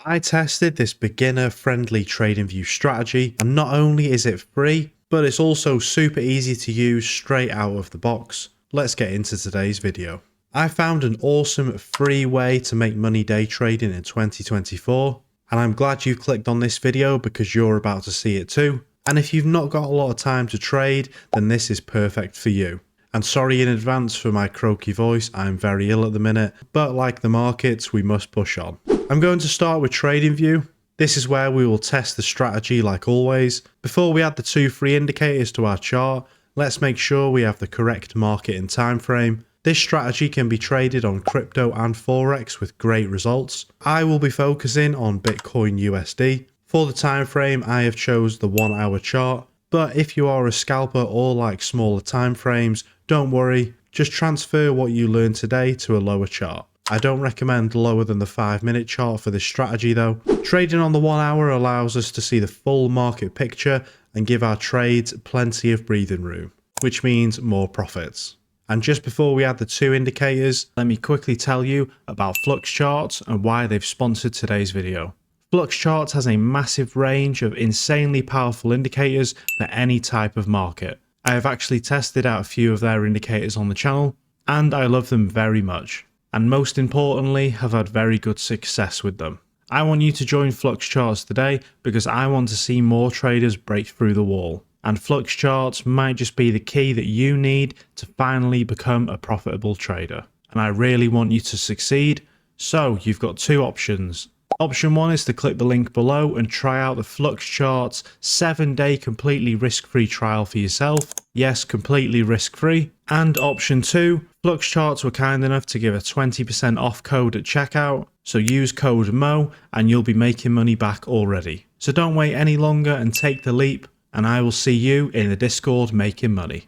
I tested this beginner-friendly TradingView strategy, and not only is it free, but it's also super easy to use straight out of the box. Let's get into today's video. I found an awesome free way to make money day trading in 2024, and I'm glad you clicked on this video because you're about to see it too. And if you've not got a lot of time to trade, then this is perfect for you. And sorry in advance for my croaky voice, I'm very ill at the minute, but like the markets, we must push on. I'm going to start with TradingView. This is where we will test the strategy like always. Before we add the two free indicators to our chart, let's make sure we have the correct market and time frame. This strategy can be traded on crypto and Forex with great results. I will be focusing on Bitcoin USD. For the time frame, I have chose the 1 hour chart, but if you are a scalper or like smaller time frames, don't worry, just transfer what you learned today to a lower chart. I don't recommend lower than the 5-minute chart for this strategy though. Trading on the 1 hour allows us to see the full market picture and give our trades plenty of breathing room, which means more profits. And just before we add the two indicators, let me quickly tell you about Flux Charts and why they've sponsored today's video. Flux Charts has a massive range of insanely powerful indicators for any type of market. I have actually tested out a few of their indicators on the channel, and I love them very much. And most importantly, have had very good success with them. I want you to join Flux Charts today because I want to see more traders break through the wall. And Flux Charts might just be the key that you need to finally become a profitable trader. And I really want you to succeed, so you've got two options. Option 1 is to click the link below and try out the Flux Charts 7-day completely risk-free trial for yourself. Yes, completely risk-free. And option 2, Flux Charts were kind enough to give a 20% off code at checkout. So use code MO and you'll be making money back already. So don't wait any longer and take the leap, and I will see you in the Discord making money.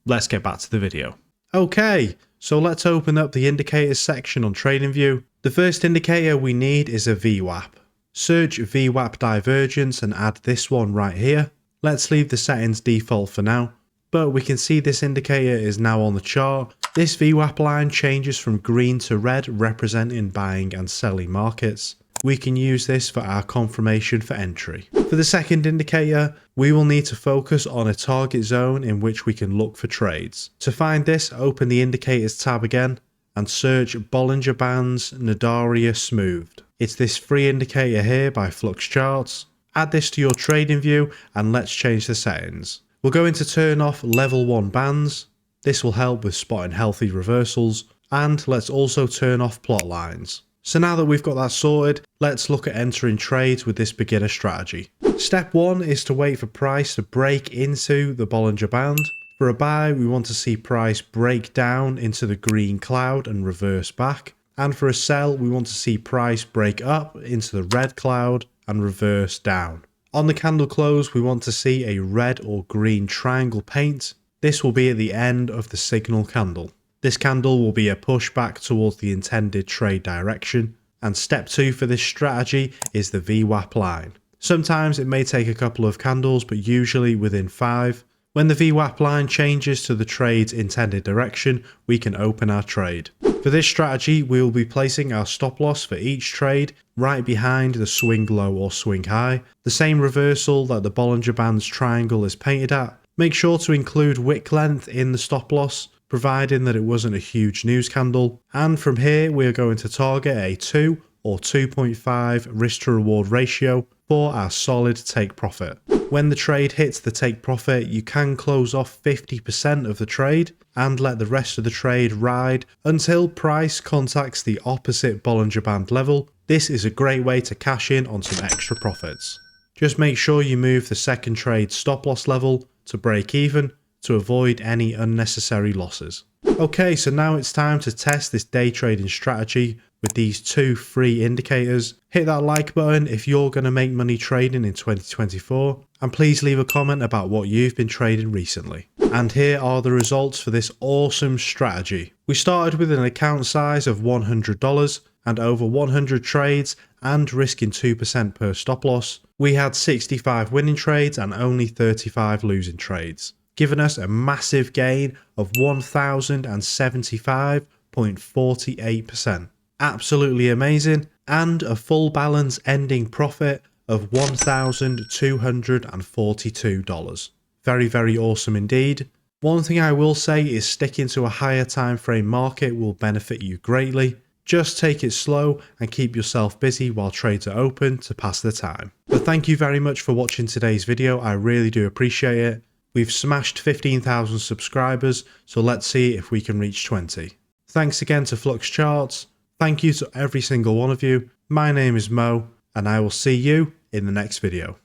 Let's get back to the video. Okay, so let's open up the indicators section on TradingView. The first indicator we need is a Vwap. Search Vwap divergence and add this one right here. Let's leave the settings default for now, but we can see this indicator is now on the chart. This Vwap line changes from green to red, representing buying and selling markets. We can use this for our confirmation for entry. For the second indicator, we will need to focus on a target zone in which we can look for trades. To find this, open the indicators tab again and search Bollinger Bands Nadaraya Smoothed. It's this free indicator here by Flux Charts. Add this to your TradingView and let's change the settings. We're going to turn off level 1 bands. This will help with spotting healthy reversals, and let's also turn off plot lines. So now that we've got that sorted, let's look at entering trades with this beginner strategy. Step 1 is to wait for price to break into the Bollinger Band. For a buy, we want to see price break down into the green cloud and reverse back. And for a sell, we want to see price break up into the red cloud and reverse down. On the candle close, we want to see a red or green triangle paint. This will be at the end of the signal candle. This candle will be a pushback towards the intended trade direction. And step 2 for this strategy is the Vwap line. Sometimes it may take a couple of candles, but usually within 5. When the Vwap line changes to the trade's intended direction, we can open our trade. For this strategy, we will be placing our stop loss for each trade right behind the swing low or swing high, the same reversal that the Bollinger Bands triangle is painted at. Make sure to include wick length in the stop loss, providing that it wasn't a huge news candle. And from here, we are going to target a 2 or 2.5 risk to reward ratio for our solid take profit. When the trade hits the take profit, you can close off 50% of the trade and let the rest of the trade ride until price contacts the opposite Bollinger Band level. This is a great way to cash in on some extra profits. Just make sure you move the second trade stop loss level to break even to avoid any unnecessary losses. Okay, so now it's time to test this day trading strategy with these two free indicators. Hit that like button if you're going to make money trading in 2024, and please leave a comment about what you've been trading recently. And here are the results for this awesome strategy. We started with an account size of $100 and over 100 trades and risking 2% per stop loss. We had 65 winning trades and only 35 losing trades, giving us a massive gain of 1,075.48%. Absolutely amazing. and a full balance ending profit of $1,242. Very, very awesome indeed. One thing I will say is sticking to a higher time frame market will benefit you greatly. Just take it slow and keep yourself busy while trades are open to pass the time. But thank you very much for watching today's video. I really do appreciate it. We've smashed 15,000 subscribers, so let's see if we can reach 20. Thanks again to Flux Charts. Thank you to every single one of you. My name is Mo, and I will see you in the next video.